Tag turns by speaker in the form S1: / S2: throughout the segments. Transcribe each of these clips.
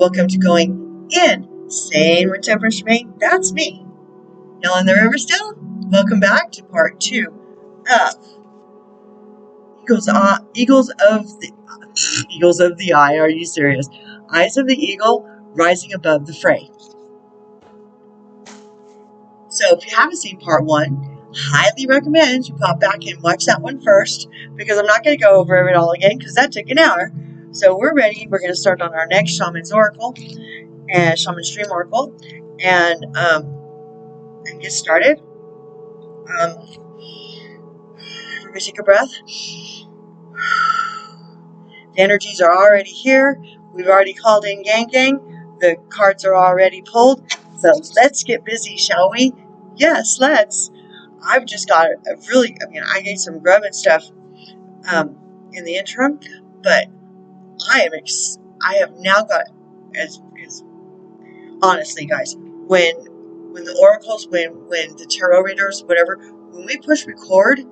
S1: Welcome to Going In. Sane with temperance remain. That's me. Y'all in the river still? Welcome back to part 2 of Eagles of the Eye. Are you serious? Eyes of the Eagle rising above the fray. So if you haven't seen part 1, highly recommend you pop back and watch that one first, because I'm not going to go over it all again because that took an hour. So we're ready. We're going to start on our next Shaman's Oracle and Shaman's Dream Oracle, and get started. Everybody take a breath. The energies are already here. We've already called in Gang. The cards are already pulled. So let's get busy, shall we? Yes, let's. I've just got I ate some grub and stuff in the interim, but I have now got, as honestly, guys, when the oracles, when the tarot readers, whatever, when we push record,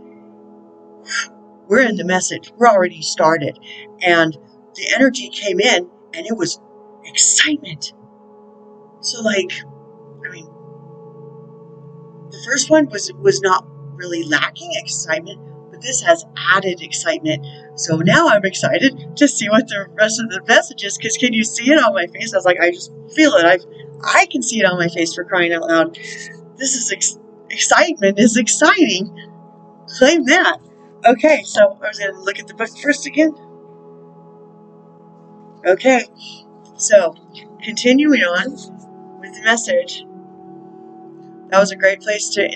S1: we're in the message. We're already started. And the energy came in, and it was excitement. So, the first one was not really lacking excitement, but this has added excitement. So now I'm excited to see what the rest of the message is, because can you see it on my face? I was like, I just feel it. I can see it on my face, for crying out loud. This is excitement is exciting. Claim that. Okay, so I was going to look at the book first again. Okay, so continuing on with the message. That was a great place to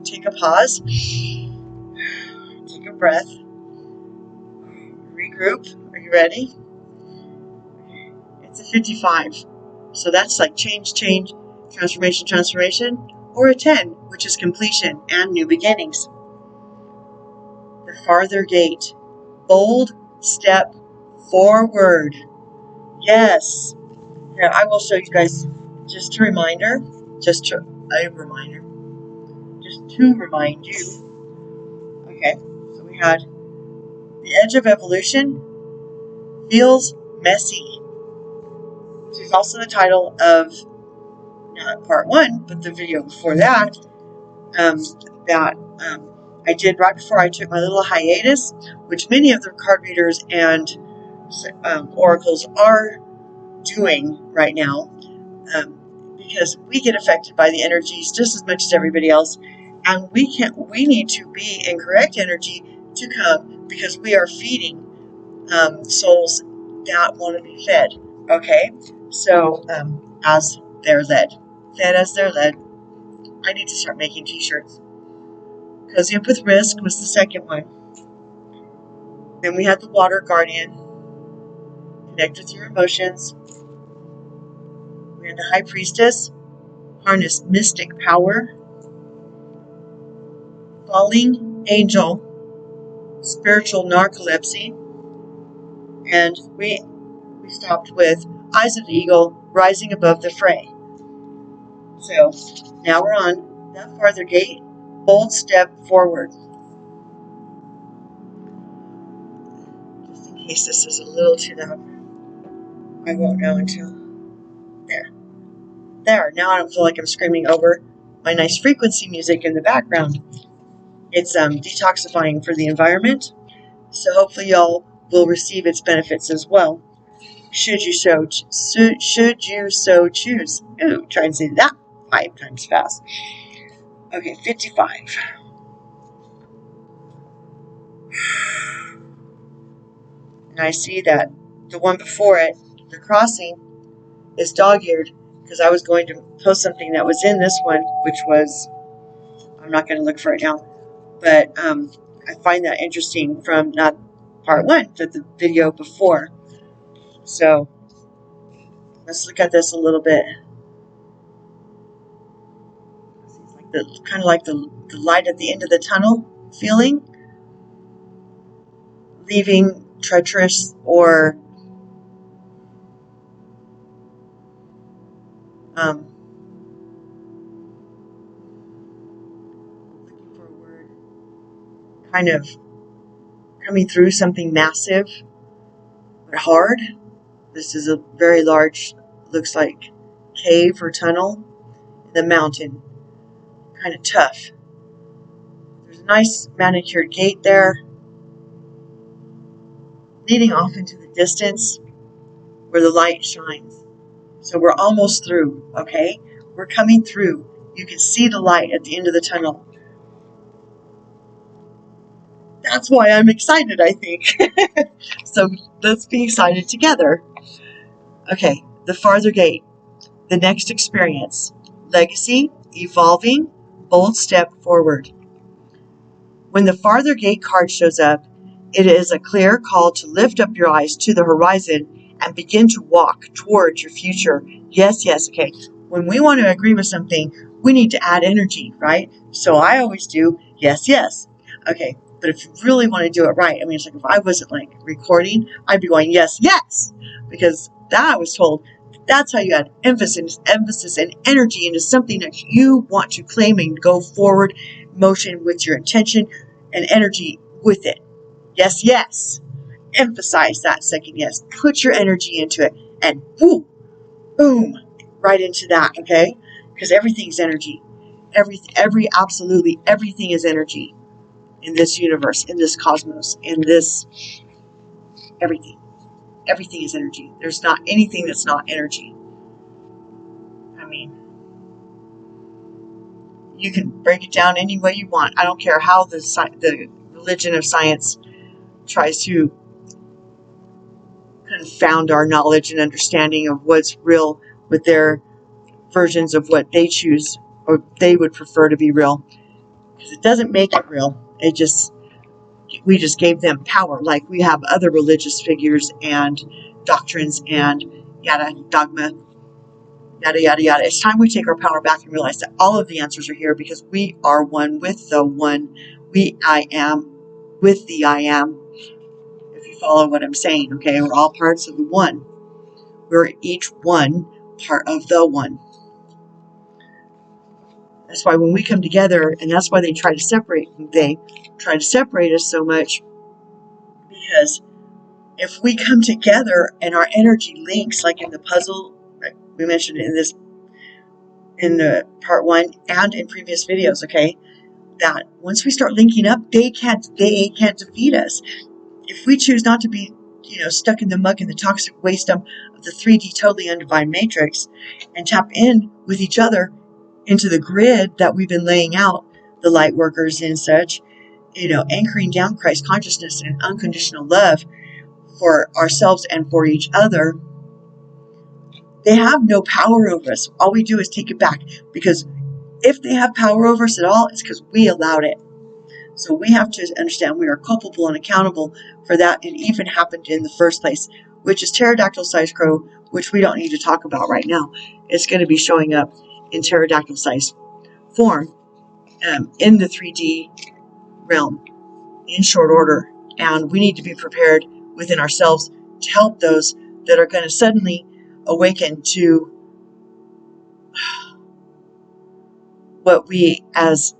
S1: take a pause, take a breath, regroup. Are you ready? It's a 55. So that's like change, transformation, or a 10, which is completion and new beginnings. The farther gate. Bold step forward. Yes. Here, I will show you guys just to remind you. Just to remind you. Okay, so we had the edge of evolution feels messy. This is also the title of not part 1, but the video before that. I did right before I took my little hiatus, which many of the card readers and oracles are doing right now, because we get affected by the energies just as much as everybody else, and we need to be in correct energy to come, because we are feeding souls that want to be fed. Okay, so as they're led, fed as they're led. I need to start making t-shirts. Cozy Up with Risk was the second one. Then we had the Water Guardian. Connect with your emotions. We had the High Priestess. Harness mystic power. Falling Angel. Spiritual narcolepsy. And we stopped with Eyes of the Eagle, rising above the fray. So now we're on that farther gate. Bold step forward. Just in case this is a little too loud, I won't know until there. Now I don't feel like I'm screaming over my nice frequency music in the background. It's detoxifying for the environment, so hopefully y'all will receive its benefits as well, should you so choose. Ooh, try and say that 5 times fast. Okay, 55. And I see that the one before it, the crossing, is dog-eared, because I was going to post something that was in this one, which was, I'm not going to look for it now, but I find that interesting from not part 1, but the video before. So let's look at this a little bit. It's kind of like the light at the end of the tunnel feeling, leaving treacherous or looking for a word, kind of coming through something massive but hard. This is a very large looks like cave or tunnel in the mountain. Kind of tough. There's a nice manicured gate there, leading off into the distance where the light shines. So we're almost through, okay? We're coming through. You can see the light at the end of the tunnel. That's why I'm excited, I think. So let's be excited together. Okay, the farther gate, the next experience, legacy, evolving, bold step forward. When the farther gate card shows up, it is a clear call to lift up your eyes to the horizon and begin to walk towards your future. Yes, okay. When we want to agree with something, we need to add energy, right? So I always do yes. Okay, but if you really want to do it right, I mean, it's like if I wasn't like recording, I'd be going yes, because that I was told that's how you add emphasis and energy into something that you want to claim and go forward motion with your intention and energy with it. Yes. Emphasize that second yes. Put your energy into it and boom, right into that, okay? Because everything's energy. Absolutely everything is energy in this universe, in this cosmos, in this everything. Everything is energy. There's not anything that's not energy. I mean, you can break it down any way you want. I don't care how the religion of science tries to confound our knowledge and understanding of what's real with their versions of what they choose or they would prefer to be real, because it doesn't make it real. We just gave them power, like we have other religious figures and doctrines and dogma, yada. It's time we take our power back and realize that all of the answers are here, because we are one with the one. I am with the I am. If you follow what I'm saying, okay, we're all parts of the one. We're each one part of the one. That's why when we come together, and that's why they try to separate us so much, because if we come together and our energy links, like in the puzzle, like we mentioned in the part 1 and in previous videos, okay, that once we start linking up, they can't defeat us. If we choose not to be, stuck in the muck and the toxic waste dump of the 3D totally undivine matrix, and tap in with each other into the grid that we've been laying out, the light workers and such, anchoring down Christ consciousness and unconditional love for ourselves and for each other, they have no power over us. All we do is take it back, because if they have power over us at all, it's because we allowed it. So we have to understand we are culpable and accountable for that. It even happened in the first place, which is pterodactyl size crow, which we don't need to talk about right now. It's going to be showing up in pterodactyl size form in the 3D realm in short order. And we need to be prepared within ourselves to help those that are going to suddenly awaken to what we as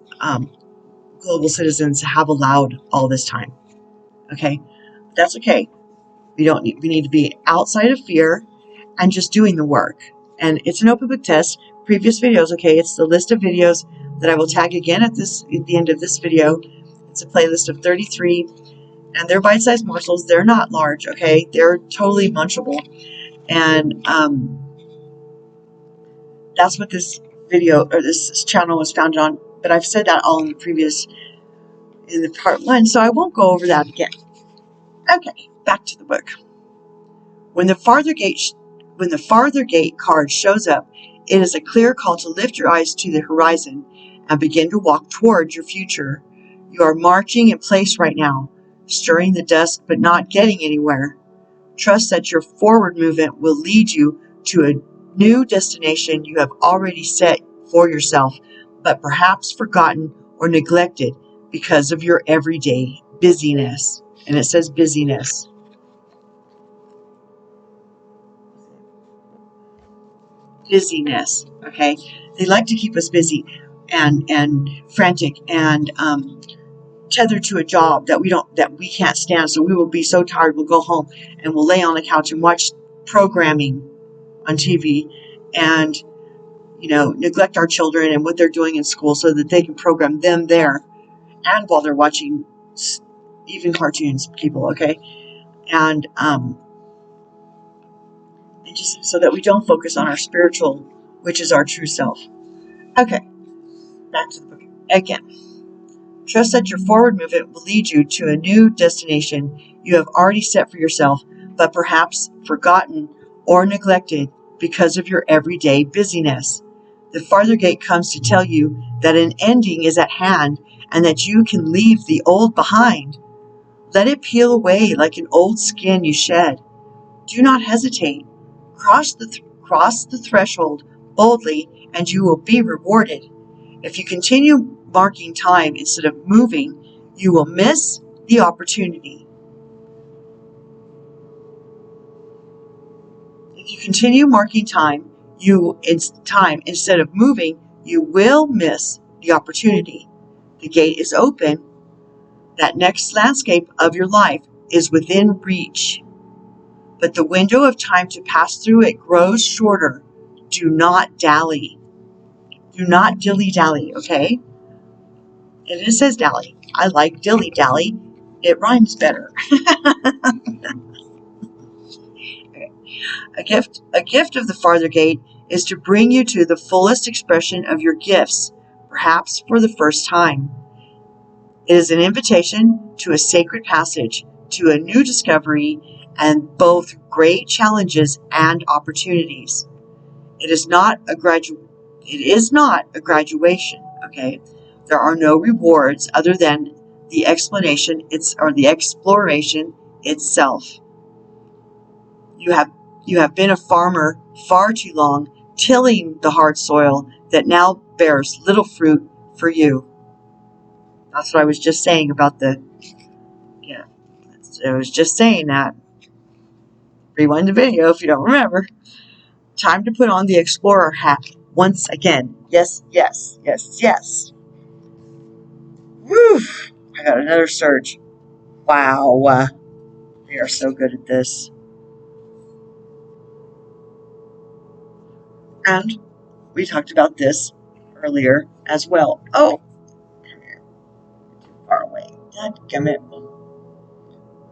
S1: global citizens have allowed all this time. Okay, that's okay. We need to be outside of fear and just doing the work. And it's an open book test. Previous videos, okay, it's the list of videos that I will tag again at the end of this video. It's a playlist of 33, and they're bite-sized morsels. They're not large, okay? They're totally munchable. And that's what this video or this channel was founded on. But I've said that all in the part 1, so I won't go over that again. Okay, back to the book. When the farther gate card shows up, it is a clear call to lift your eyes to the horizon and begin to walk towards your future. You are marching in place right now, stirring the dust but not getting anywhere. Trust that your forward movement will lead you to a new destination you have already set for yourself, but perhaps forgotten or neglected because of your everyday busyness. And it says busyness. Busyness, okay? They like to keep us busy and frantic and tethered to a job that we can't stand. So we will be so tired, we'll go home and we'll lay on the couch and watch programming on TV and, neglect our children and what they're doing in school so that they can program them there and while they're watching even cartoons, people, okay? And just so that we don't focus on our spiritual, which is our true self. Okay, back to the book again. Trust that your forward movement will lead you to a new destination you have already set for yourself, but perhaps forgotten or neglected because of your everyday busyness. The farther gate comes to tell you that an ending is at hand and that you can leave the old behind. Let it peel away like an old skin you shed. Do not hesitate. Cross the threshold boldly and you will be rewarded. If you continue marking time instead of moving, you will miss the opportunity. If you continue marking time instead of moving, you will miss the opportunity. The gate is open. That next landscape of your life is within reach. But the window of time to pass through it grows shorter. Do not dally. Do not dilly-dally, okay? And it says dally. I like dilly-dally. It rhymes better. A gift of the farther gate is to bring you to the fullest expression of your gifts, perhaps for the first time. It is an invitation to a sacred passage, to a new discovery, and both great challenges and opportunities. It is not a graduation, okay? There are no rewards other than the exploration itself. You have been a farmer far too long, tilling the hard soil that now bears little fruit for you. That's what I was just saying about I was just saying that. Rewind the video if you don't remember. Time to put on the explorer hat once again. Yes, yes, yes, yes. Woo! I got another surge. Wow. They are so good at this. And we talked about this earlier as well. Oh, come here. Too far away. Dadgummit.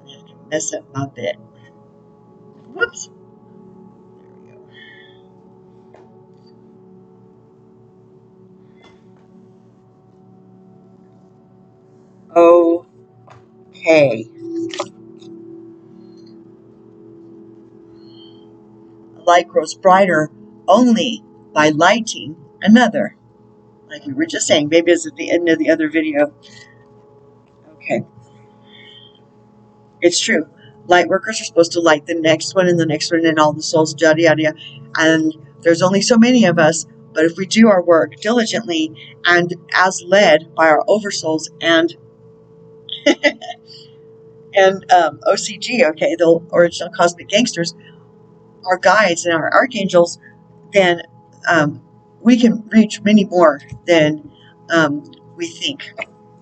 S1: I have to mess up my bit. Whoops. There we go. Okay. A light grows brighter only by lighting another. Like we were just saying, maybe it's at the end of the other video. Okay. It's true. Light workers are supposed to light the next one and the next one and all the souls, yada, yada, yada. And there's only so many of us. But if we do our work diligently and as led by our oversouls and OCG, okay, the original cosmic gangsters, our guides and our archangels, then we can reach many more than we think,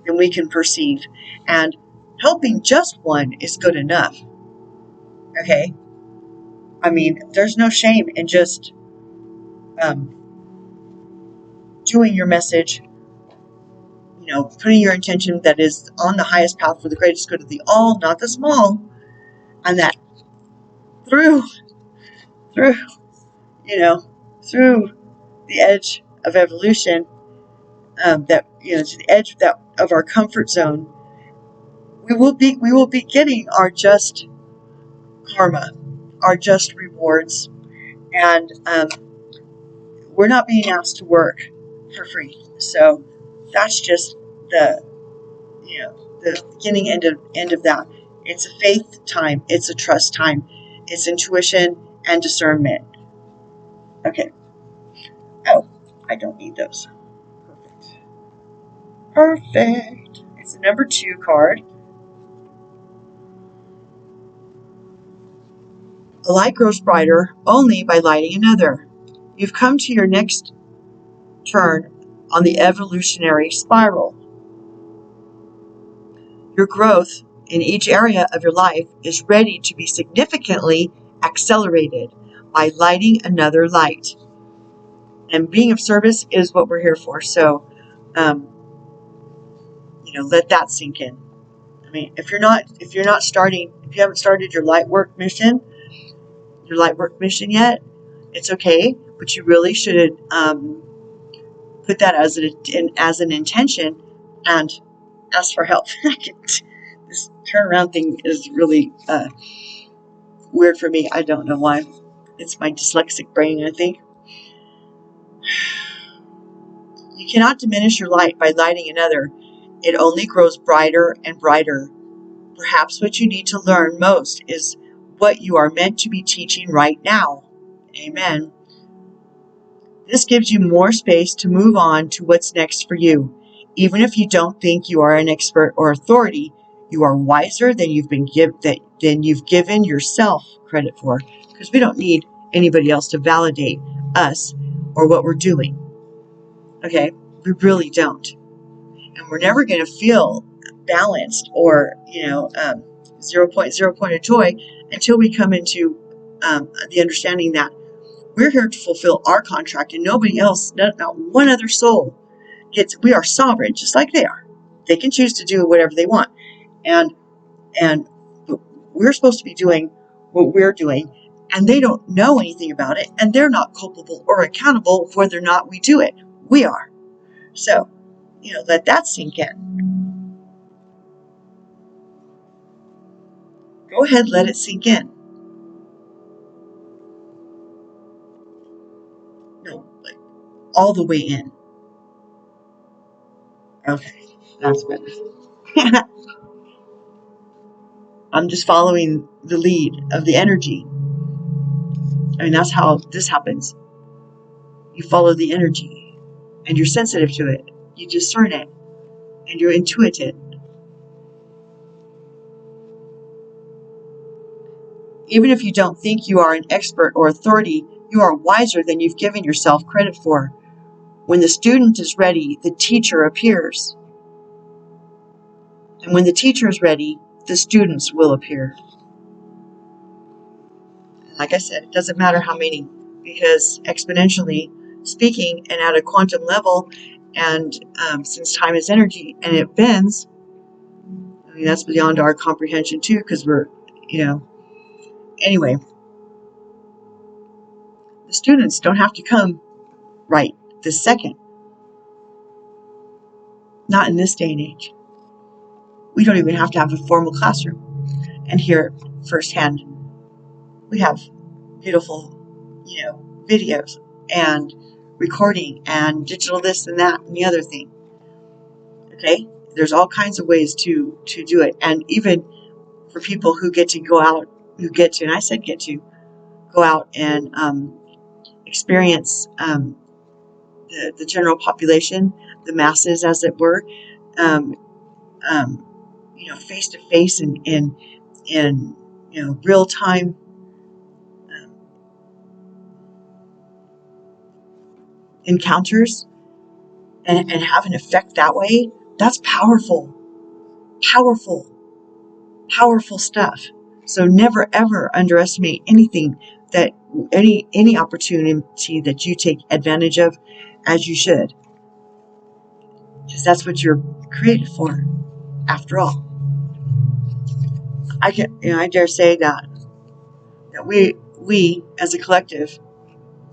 S1: than we can perceive. And helping just one is good enough. Okay? I mean, there's no shame in just doing your message, putting your intention that is on the highest path for the greatest good of the all, not the small, and that through the edge of evolution, to the edge of our comfort zone, we will be getting our just karma, our just rewards, and we're not being asked to work for free. So that's just the beginning end of that. It's a faith time. It's a trust time. It's intuition and discernment. Okay. Oh, I don't need those. Perfect. It's the number 2 card. A light grows brighter only by lighting another. You've come to your next turn on the evolutionary spiral. Your growth in each area of your life is ready to be significantly accelerated. by lighting another light. And being of service is what we're here for. So, let that sink in. I mean, if you haven't started your light work mission yet, it's okay, but you really should put that as an intention and ask for help. This turnaround thing is really weird for me. I don't know why. It's my dyslexic brain, I think. You cannot diminish your light by lighting another. It only grows brighter and brighter. Perhaps what you need to learn most is what you are meant to be teaching right now. Amen. This gives you more space to move on to what's next for you. Even if you don't think you are an expert or authority, you are wiser than you've given yourself credit for, because we don't need anybody else to validate us or what we're doing. Okay, we really don't, and we're never going to feel balanced or 0.0 point of joy until we come into the understanding that we're here to fulfill our contract, and nobody else, not one other soul we are sovereign, just like they are. They can choose to do whatever they want. And we're supposed to be doing what we're doing, and they don't know anything about it, and they're not culpable or accountable for whether or not we do it. We are. So, let that sink in. Go ahead, let it sink in. No, like all the way in. Okay, that's better. I'm just following the lead of the energy. I mean, that's how this happens. You follow the energy, and you're sensitive to it. You discern it, and you're intuitive. Even if you don't think you are an expert or authority, you are wiser than you've given yourself credit for. When the student is ready, the teacher appears. And when the teacher is ready, the students will appear. And like I said, it doesn't matter how many, because exponentially speaking and at a quantum level, and since time is energy and it bends, I mean, that's beyond our comprehension too, because we're, anyway, the students don't have to come right this second. Not in this day and age. We don't even have to have a formal classroom and hear it firsthand. We have beautiful, videos and recording and digital this and that and the other thing. Okay? There's all kinds of ways to do it. And even for people who get to go out, and I said get to, go out and experience the general population, the masses as it were, face to face and in real time encounters and have an effect that way. That's powerful stuff. So never ever underestimate anything that any opportunity that you take advantage of, as you should, because that's what you're created for after all. I dare say that we as a collective,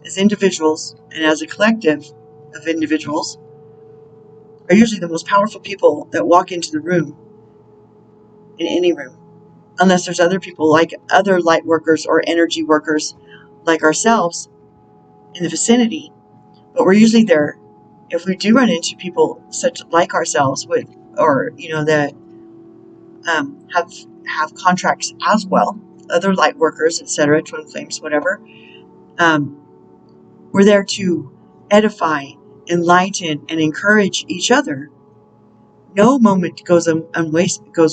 S1: as individuals, and as a collective of individuals, are usually the most powerful people that walk into the room, in any room, unless there's other people like other light workers or energy workers like ourselves in the vicinity. But we're usually there if we do run into people such like ourselves with, or that have contracts as well, other light workers, etc., twin flames, whatever. We're there to edify, enlighten, and encourage each other. No moment goes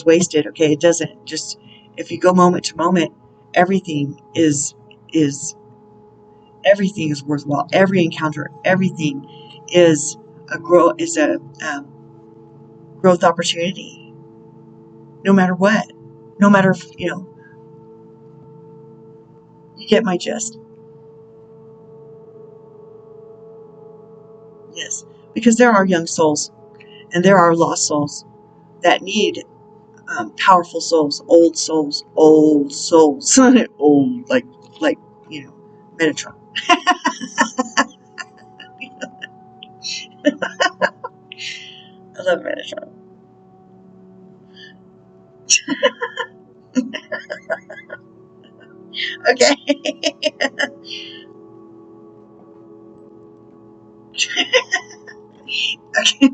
S1: wasted. Okay, it doesn't. Just if you go moment to moment, everything is worthwhile. Every encounter, everything is a growth opportunity. No matter what, no matter if you get my gist. Because there are young souls and there are lost souls that need powerful souls, old souls, old, like Metatron. I love Metatron. Okay. Okay.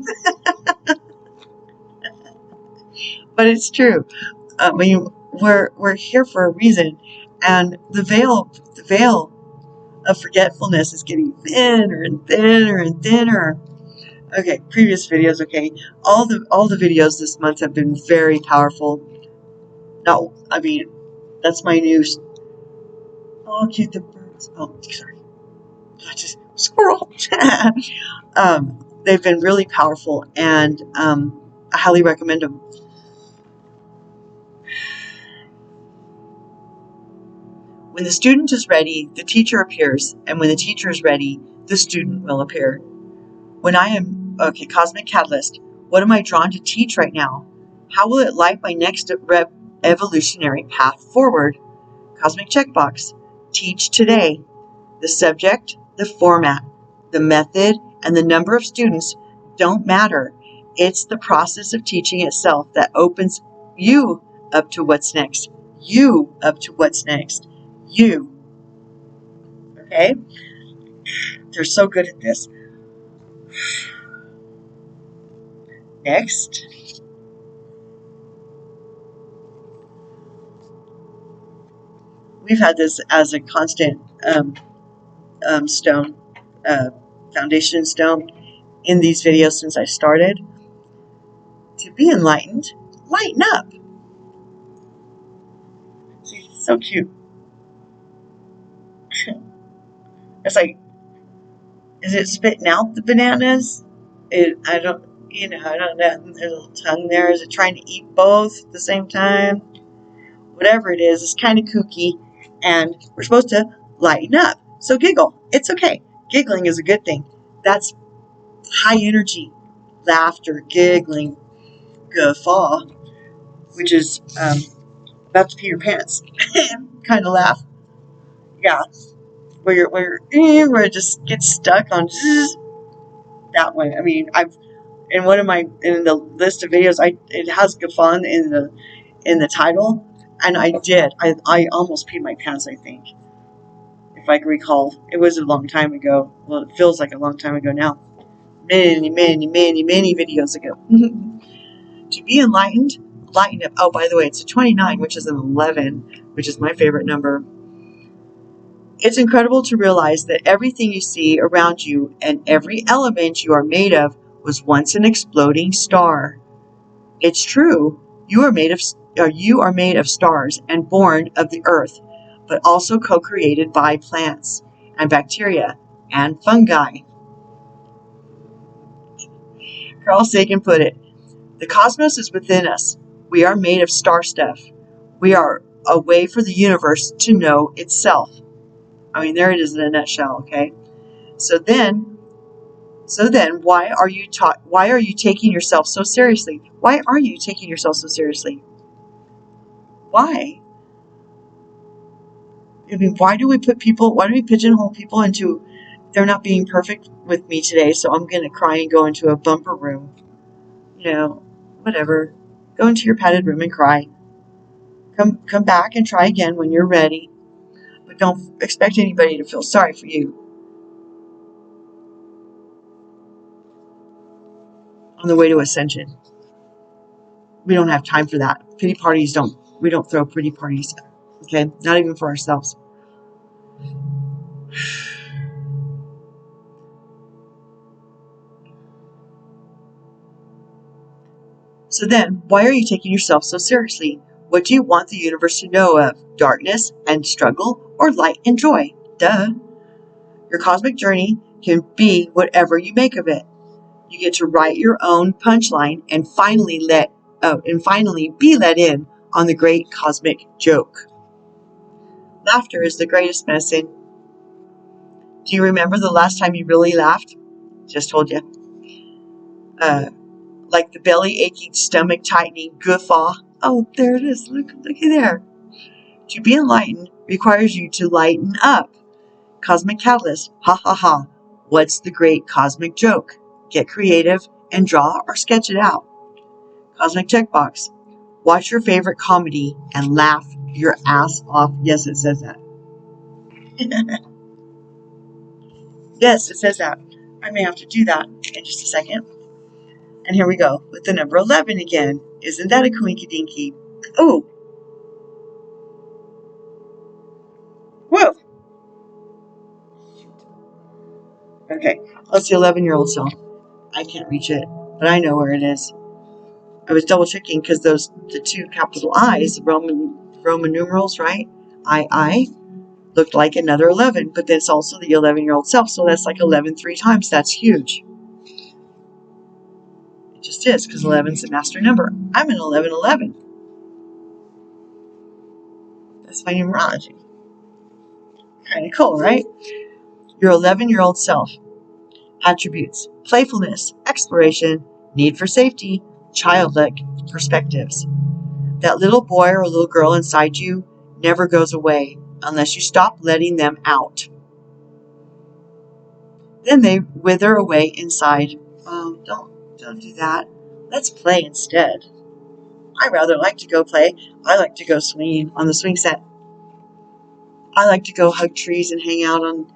S1: But it's true. We're here for a reason, and the veil of forgetfulness is getting thinner and thinner and thinner. Okay, previous videos. Okay, all the videos this month have been very powerful. No, I mean that's my news. Oh, cute the birds. Oh, sorry. I just squirrel. They've been really powerful, and I highly recommend them. When the student is ready, the teacher appears, and when the teacher is ready, the student will appear. When I am, Cosmic Catalyst, what am I drawn to teach right now? How will it light my next evolutionary path forward? Cosmic Checkbox, teach today. The subject, the format, the method, and the number of students don't matter. It's the process of teaching itself that opens you up to what's next. You up to what's next. You. Okay? They're so good at this. Next. We've had this as a constant stone, foundation stone in these videos since I started. To be enlightened, lighten up. See, so cute. It's like, is it spitting out the bananas? I don't know. There's a little tongue there. Is it trying to eat both at the same time? Whatever it is, it's kind of kooky, and we're supposed to lighten up. So giggle. It's okay. Giggling is a good thing. That's high energy. Laughter, giggling, guffaw, which is about to pee your pants kind of laugh. Yeah, where it just gets stuck on that one. I mean, I've in the list of videos, it has guffaw in the title, and I almost peed my pants. I think, if I can recall, it was a long time ago. Well, it feels like a long time ago now. Many videos ago. To be enlightened, lighten up. Oh, by the way, it's a 29, which is an 11, which is my favorite number. It's incredible to realize that everything you see around you and every element you are made of was once an exploding star. It's true. You are made of stars and born of the earth, but also co-created by plants and bacteria and fungi. Carl Sagan put it, the cosmos is within us. We are made of star stuff. We are a way for the universe to know itself. I mean, there it is in a nutshell, okay? So then, why are you taking yourself so seriously? Why are you taking yourself so seriously? Why? I mean, why do we pigeonhole people into, they're not being perfect with me today, so I'm going to cry and go into a bumper room? Whatever. Go into your padded room and cry. Come back and try again when you're ready. But don't expect anybody to feel sorry for you. On the way to Ascension. We don't have time for that. Pity parties we don't throw pity parties. Okay? Not even for ourselves. So then, why are you taking yourself so seriously? What do you want the universe to know of? Darkness and struggle, or light and joy? Duh. Your cosmic journey can be whatever you make of it. You get to write your own punchline and finally be let in on the great cosmic joke. Laughter is the greatest medicine. Do you remember the last time you really laughed? Just told you. like the belly aching, stomach tightening, guffaw. Oh, there it is. Looky there. To be enlightened requires you to lighten up. Cosmic catalyst. Ha ha ha. What's the great cosmic joke? Get creative and draw or sketch it out. Cosmic checkbox. Watch your favorite comedy and laugh your ass off. Yes, it says that. Yes, it says that. I may have to do that in just a second. And here we go with the number 11 again. Isn't that a coinky dinky? Oh. Whoa. Okay. That's the 11-year-old self. I can't reach it, but I know where it is. I was double checking because the two capital I's, Roman numerals, right? I looked like another 11, but that's also the 11-year-old self. So that's like 11 3 times. That's huge. It just is, because 11 is a master number. I'm an 1111. That's my numerology. Kind of cool, right? Your 11-year-old self. Attributes: playfulness, exploration, need for safety, childlike perspectives. That little boy or little girl inside you never goes away unless you stop letting them out. Then they wither away inside. Oh, don't do that. Let's play instead. I rather like to go play. I like to go swinging on the swing set. I like to go hug trees and hang out on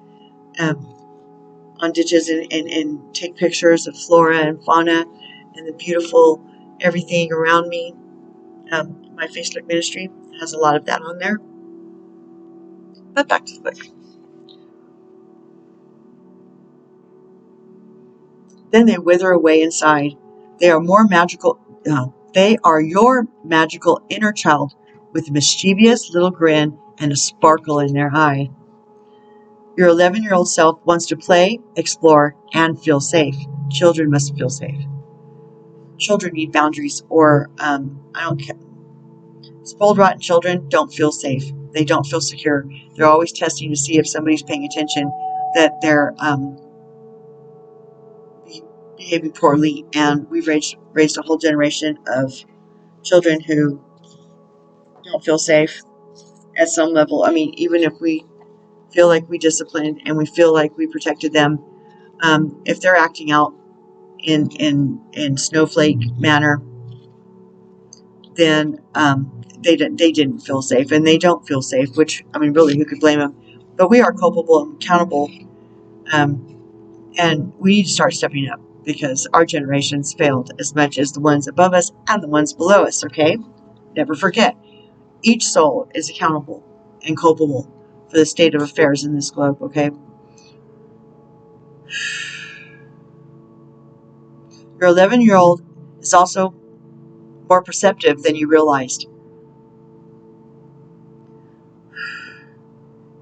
S1: ditches and take pictures of flora and fauna and the beautiful everything around me. My Facebook ministry has a lot of that on there. But back to the book. Then they wither away inside. They are more magical. They are your magical inner child with a mischievous little grin and a sparkle in their eye. Your 11-year-old self wants to play, explore, and feel safe. Children must feel safe. Children need boundaries, or I don't care. Spoiled, rotten children don't feel safe. They don't feel secure. They're always testing to see if somebody's paying attention, that they're behaving poorly. And we've raised a whole generation of children who don't feel safe at some level. I mean, even if we feel like we disciplined and we feel like we protected them, if they're acting out in snowflake manner, then they didn't feel safe, and they don't feel safe. Which, I mean, really, who could blame them? But we are culpable and accountable, and we need to start stepping up because our generations failed as much as the ones above us and the ones below us. Okay, never forget. Each soul is accountable and culpable for the state of affairs in this globe, okay? Your 11-year-old is also more perceptive than you realized.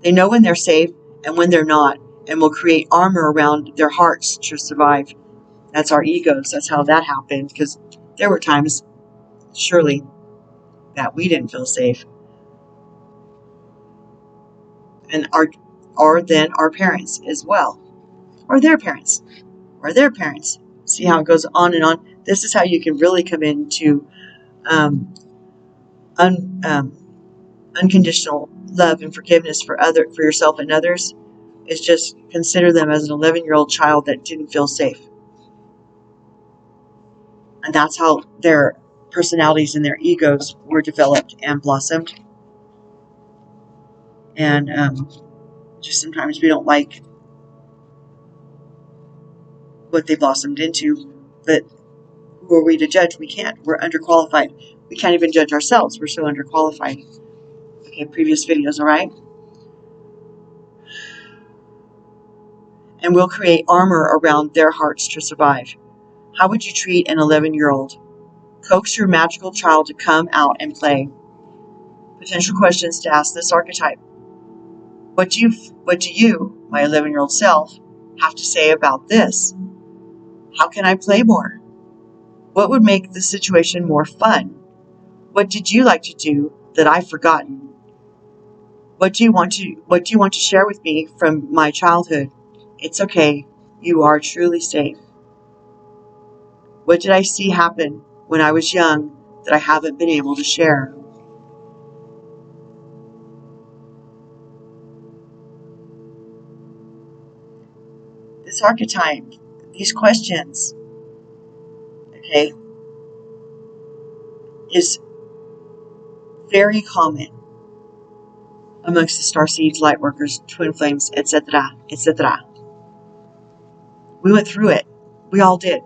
S1: They know when they're safe and when they're not, and will create armor around their hearts to survive. That's our egos. That's how that happened, because there were times, surely, that we didn't feel safe. And then our parents as well, or their parents, See how it goes on and on. This is how you can really come into unconditional love and forgiveness for yourself and others. Is just consider them as an 11-year-old child that didn't feel safe, and that's how their personalities and their egos were developed and blossomed. And just sometimes we don't like what they blossomed into, but who are we to judge? We can't. We're underqualified. We can't even judge ourselves. We're so underqualified. Okay, previous videos, all right? And we'll create armor around their hearts to survive. How would you treat an 11-year-old? Coax your magical child to come out and play. Potential questions to ask this archetype. What do you, my 11-year-old self, have to say about this? How can I play more? What would make the situation more fun? What did you like to do that I've forgotten? What do you want to share with me from my childhood? It's okay. You are truly safe. What did I see happen when I was young that I haven't been able to share? This archetype, these questions, okay, is very common amongst the starseeds, light workers, twin flames, etc., etc. We went through it. We all did.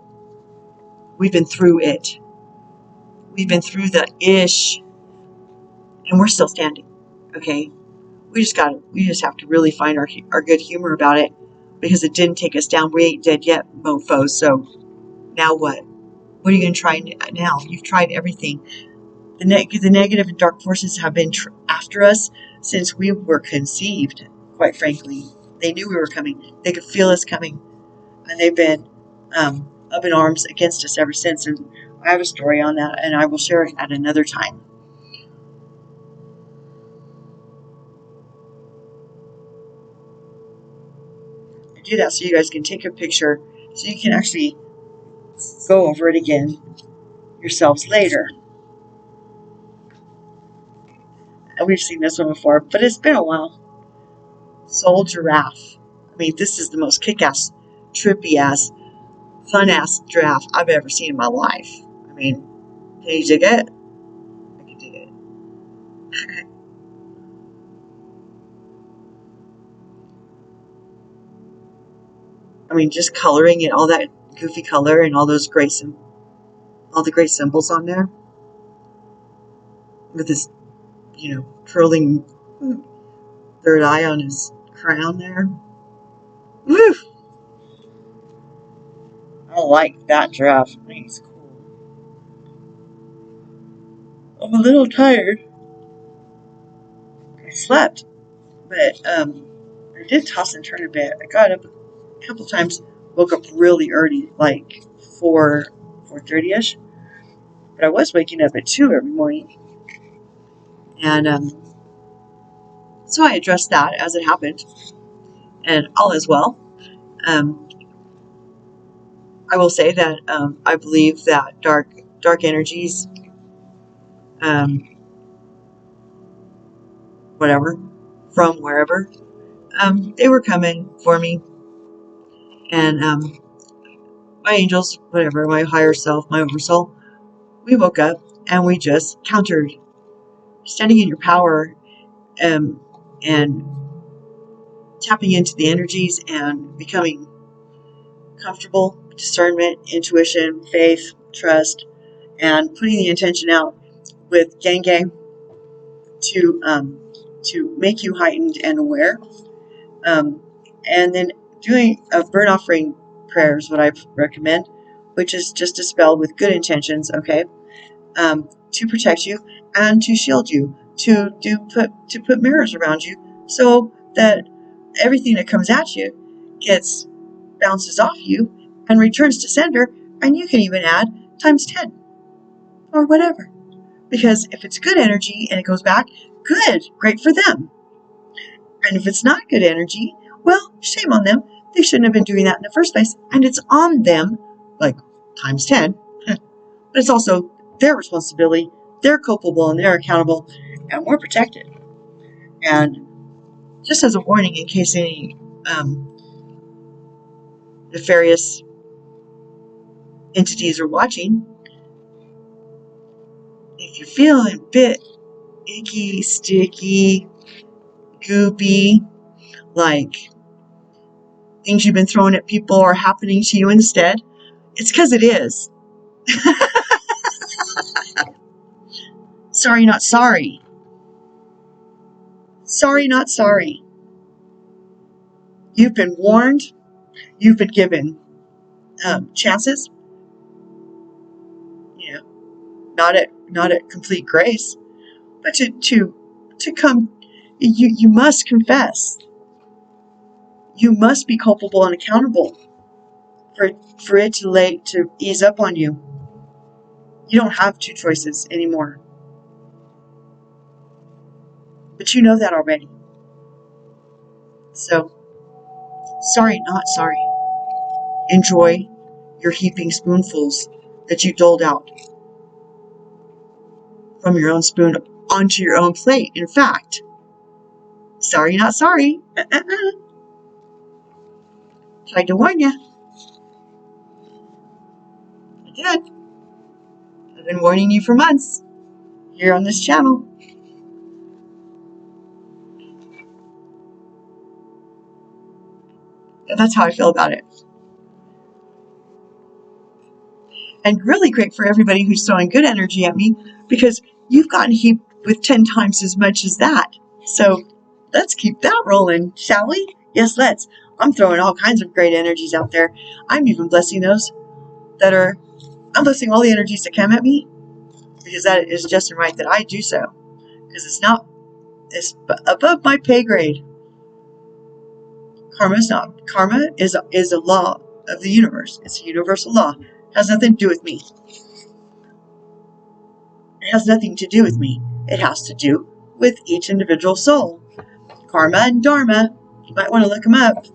S1: We've been through it. We've been through the ish, and we're still standing. Okay, we just have to really find our good humor about it, because it didn't take us down. We ain't dead yet, mofos. So now what? What are you going to try now? You've tried everything. The negative and dark forces have been after us since we were conceived, quite frankly. They knew we were coming. They could feel us coming. And they've been up in arms against us ever since. And I have a story on that, and I will share it at another time. I do that so you guys can take a picture, so you can actually go over it again yourselves later. And we've seen this one before, but it's been a while. Soul giraffe. I mean, this is the most kick-ass, trippy-ass, fun-ass giraffe I've ever seen in my life. I mean, can you dig it? I can dig it. I mean, just coloring it, all that goofy color and all those all the great symbols on there. With this, curling third eye on his crown there. Woo! I like that giraffe. I think it's cool. I'm a little tired. I slept, but I did toss and turn a bit. I got up a couple times, woke up really early, like 4:30ish. But I was waking up at 2 every morning. And so I addressed that as it happened. And all is well. I will say that I believe that dark energies, whatever, from wherever, they were coming for me. And my angels, whatever, my higher self, my oversoul, we woke up and we just countered. Standing in your power, and tapping into the energies and becoming comfortable, discernment, intuition, faith, trust, and putting the intention out with gang to make you heightened and aware, and then doing a burnt offering prayer is what I recommend, which is just a spell with good intentions, okay, to protect you and to shield you, to put mirrors around you, so that everything that comes at you bounces off you and returns to sender, and you can even add times 10 or whatever. Because if it's good energy and it goes back, good, great for them. And if it's not good energy, well, shame on them. They shouldn't have been doing that in the first place. And it's on them, like times 10. But it's also their responsibility. They're culpable and they're accountable, and we're protected. And just as a warning, in case any nefarious entities are watching, if you're feeling a bit icky, sticky, goopy, like things you've been throwing at people are happening to you instead, it's because it is. Sorry, not sorry. Sorry, not sorry. You've been warned. You've been given chances. Not at complete grace, but to come. You must confess. You must be culpable and accountable for it to ease up on you. You don't have two choices anymore. But you know that already. So, sorry, not sorry. Enjoy your heaping spoonfuls that you doled out from your own spoon onto your own plate. In fact, sorry, not sorry. Tried to warn you. I did. I've been warning you for months here on this channel. And that's how I feel about it. And really great for everybody who's throwing good energy at me, because you've gotten heaped with 10 times as much as that. So let's keep that rolling, shall we? Yes, let's. I'm throwing all kinds of great energies out there. I'm even blessing those that are, I'm blessing all the energies that come at me, because that is just and right that I do so. Because it's above my pay grade. Karma is a law of the universe. It's a universal law. It has nothing to do with me. It has nothing to do with me. It has to do with each individual soul. Karma and Dharma, you might want to look them up.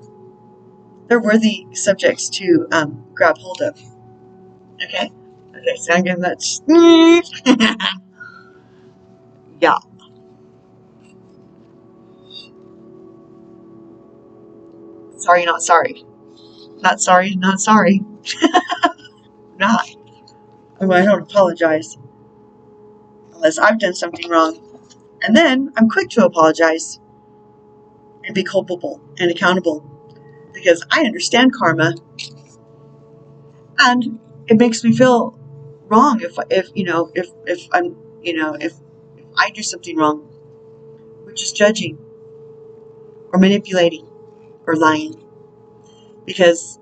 S1: They're worthy subjects to grab hold of. Okay? Okay, so I'm getting that. Yeah. Sorry, not sorry. Not sorry, not sorry. Not. I don't apologize unless I've done something wrong. And then I'm quick to apologize and be culpable and accountable, because I understand karma, and it makes me feel wrong if I do something wrong, which is judging or manipulating or lying, because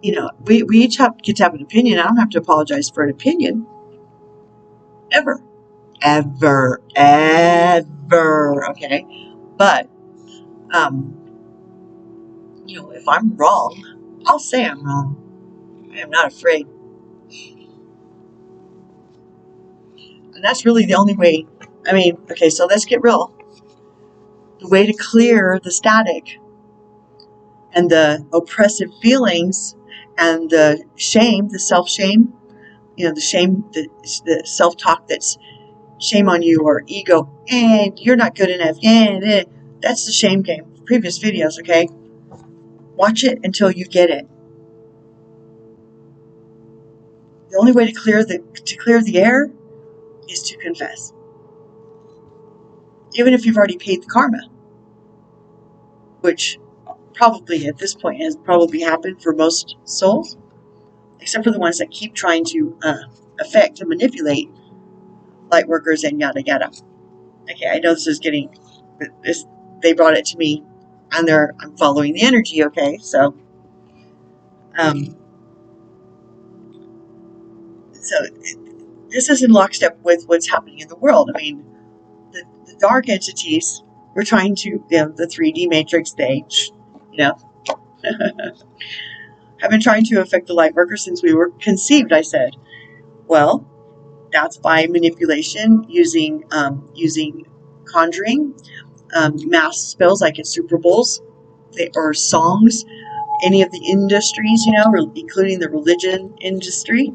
S1: we each get to have an opinion. I don't have to apologize for an opinion ever. Okay, but if I'm wrong, I'll say I'm wrong. I am not afraid. And that's really the only way. Okay, so let's get real. The way to clear the static and the oppressive feelings and the shame, the self-shame, the shame, the self-talk that's shame on you or ego, and you're not good enough. That's the shame game. Previous videos, okay? Watch it until you get it. The only way to clear the air is to confess. Even if you've already paid the karma, which probably at this point has probably happened for most souls, except for the ones that keep trying to affect and manipulate light workers and yada yada. Okay, I know this is getting this. They brought it to me, and I'm following the energy. Okay, so this is in lockstep with what's happening in the world. The dark entities were trying to, the 3D matrix, they, have been trying to affect the light workers since we were conceived, I said. Well, that's by manipulation, using conjuring, mass spells like at Super Bowls, or songs, any of the industries, including the religion industry,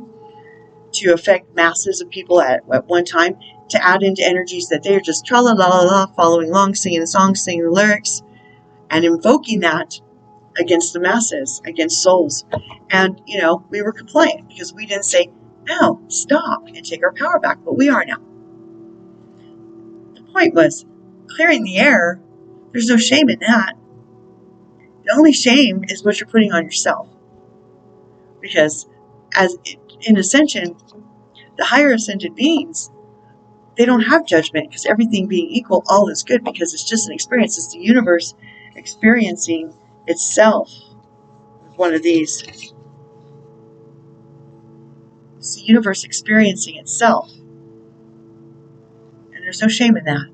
S1: to affect masses of people at one time, to add into energies that they're just tra-la-la-la-la, following along, singing the songs, singing the lyrics, and invoking that against the masses, against souls. And, we were compliant because we didn't say, no, stop, and take our power back, but we are now. The point was, clearing the air, there's no shame in that. The only shame is what you're putting on yourself. Because as in Ascension, the higher ascended beings, they don't have judgment, because everything being equal, all is good, because it's just an experience. It's the universe experiencing itself. One of these. It's the universe experiencing itself. And there's no shame in that.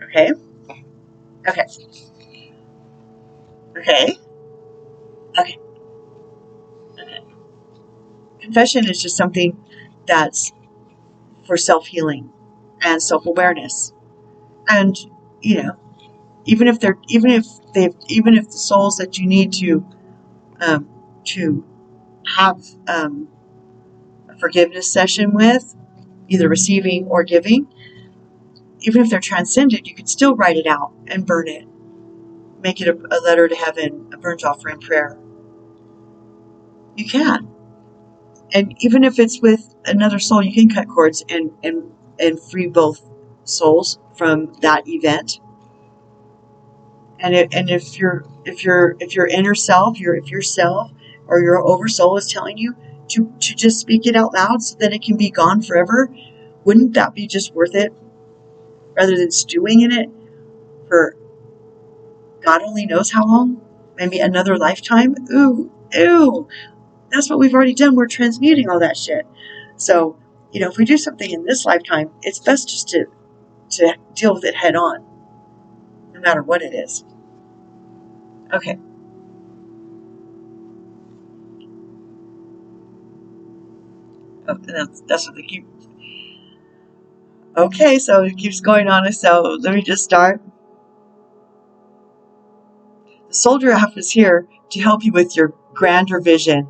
S1: Okay? Okay. Okay. Okay. Okay. Confession is just something that's for self-healing and self-awareness. And, even if the souls that you need to have a forgiveness session with, either receiving or giving, even if they're transcended, you can still write it out and burn it. Make it a letter to heaven, a burnt offering prayer. You can. And even if it's with another soul, you can cut cords and free both souls from that event. And if your inner self, if your self or your oversoul is telling you to just speak it out loud so that it can be gone forever, wouldn't that be just worth it? Rather than stewing in it for God only knows how long, maybe another lifetime. Ooh, that's what we've already done. We're transmuting all that shit. So, if we do something in this lifetime, it's best just to deal with it head on, no matter what it is. Okay. Oh, that's what they keep. Okay, so it keeps going on. So let me just start. The soldier half is here to help you with your grander vision,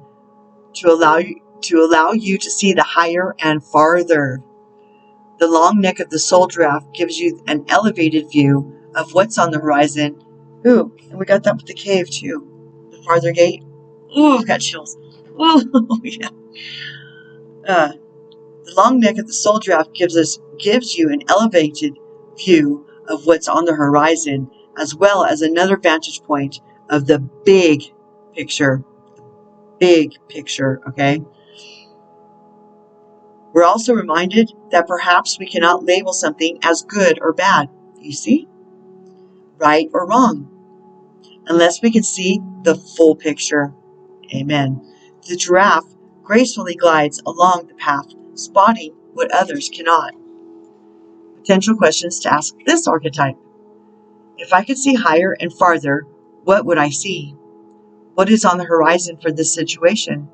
S1: to allow you to see the higher and farther. The long neck of the soul giraffe gives you an elevated view of what's on the horizon. Ooh, and we got that with the cave too. The farther gate. Ooh, I've got chills. Oh, yeah. The long neck of the soul giraffe gives you an elevated view of what's on the horizon, as well as another vantage point of the big picture. Big picture, okay? We're also reminded that perhaps we cannot label something as good or bad, you see? Right or wrong, unless we can see the full picture. Amen. The giraffe gracefully glides along the path, spotting what others cannot. Potential questions to ask this archetype. If I could see higher and farther, what would I see? What is on the horizon for this situation?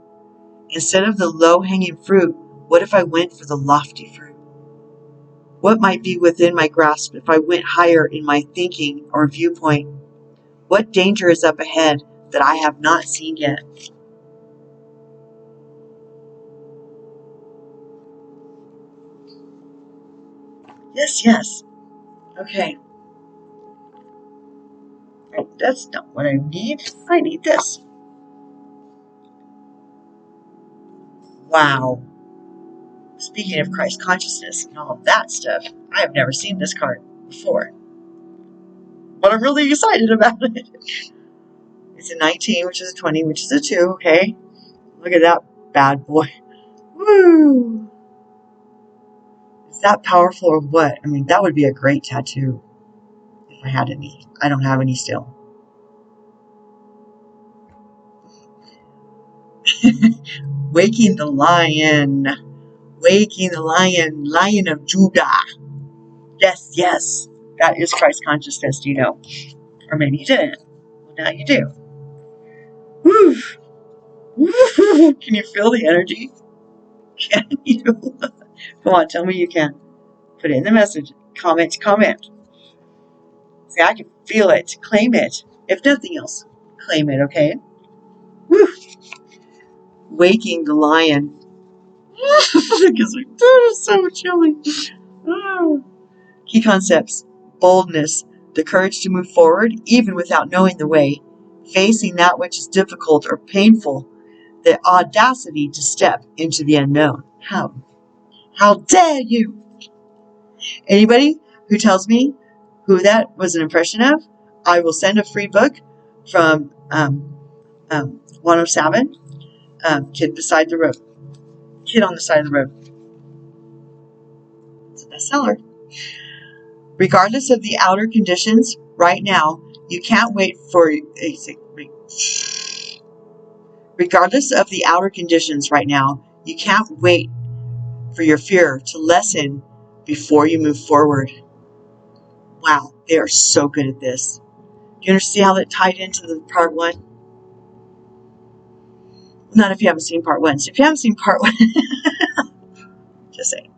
S1: Instead of the low-hanging fruit, what if I went for the lofty fruit? What might be within my grasp if I went higher in my thinking or viewpoint? What danger is up ahead that I have not seen yet? Yes. Okay. Oh, that's not what I need. I need this. Wow. Speaking of Christ consciousness and all of that stuff, I have never seen this card before. But I'm really excited about it. It's a 19, which is a 20, which is a 2, okay? Look at that bad boy. Woo! Is that powerful or what? I mean, that would be a great tattoo if I had any. I don't have any still. Waking the lion. Waking the lion. Lion of Judah. Yes. That is Christ consciousness, do you know? Or maybe you didn't. Well, now you do. Woo! Woo! Can you feel the energy? Can you? Come on, tell me you can. Put it in the message. Comment. See, I can feel it. Claim it. If nothing else, claim it, okay? Woo! Waking the lion. Because it's so chilly. Oh. Key concepts. Boldness. The courage to move forward, even without knowing the way. Facing that which is difficult or painful. The audacity to step into the unknown. How dare you? Anybody who tells me who that was an impression of, I will send a free book from 107, Kid Beside the Road. Kid on the Side of the Road. It's a bestseller. Regardless of the outer conditions, right now, you can't wait for... Regardless of the outer conditions right now, you can't wait for your fear to lessen before you move forward. Wow, they are so good at this. Do you understand how that tied into the part 1? Not if you haven't seen part 1. So if you haven't seen part 1, just saying.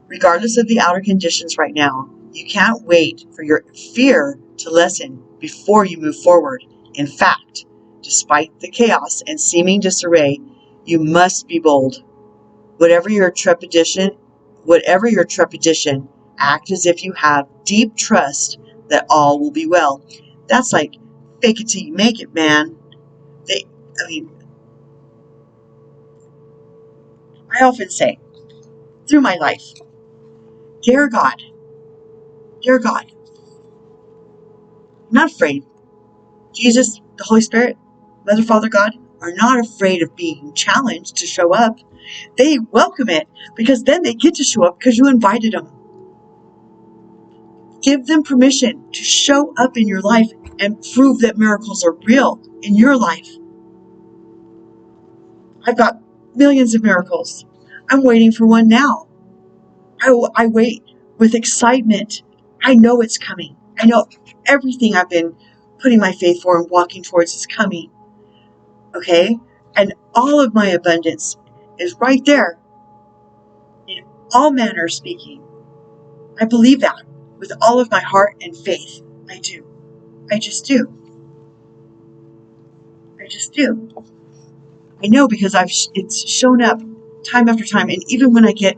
S1: Regardless of the outer conditions right now, you can't wait for your fear to lessen before you move forward. In fact, Despite the chaos and seeming disarray, you must be bold. Whatever your trepidation, act as if you have deep trust that all will be well. That's like fake it till you make it, man. I often say, through my life, dear God, I'm not afraid. Jesus, the Holy Spirit, Mother, Father, God are not afraid of being challenged to show up. They welcome it because then they get to show up because you invited them. Give them permission to show up in your life and prove that miracles are real in your life. I've got millions of miracles. I'm waiting for one now. I wait with excitement. I know it's coming. I know everything I've been putting my faith for and walking towards is coming. Okay? And all of my abundance is right there in all manner of speaking. I believe that with all of my heart and faith. I do. I just do. I know because it's shown up time after time. And even when I get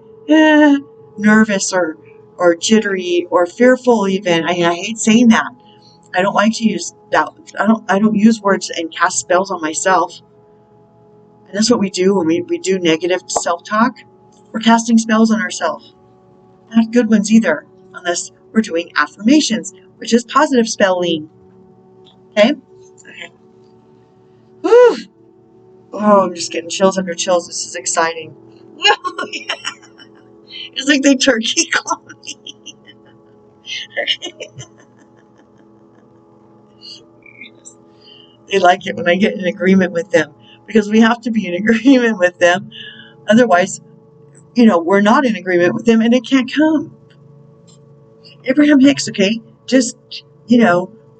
S1: nervous or jittery or fearful even, I hate saying that. I don't like to use that. I don't use words and cast spells on myself. And that's what we do when we do negative self-talk. We're casting spells on ourselves. Not good ones either, unless we're doing affirmations, which is positive spelling. Okay? Whew. Oh, I'm just getting chills under chills. This is exciting. It's like they turkey call me. They like it when I get in agreement with them because we have to be in agreement with them. Otherwise, we're not in agreement with them and it can't come. Abraham Hicks, okay? Just,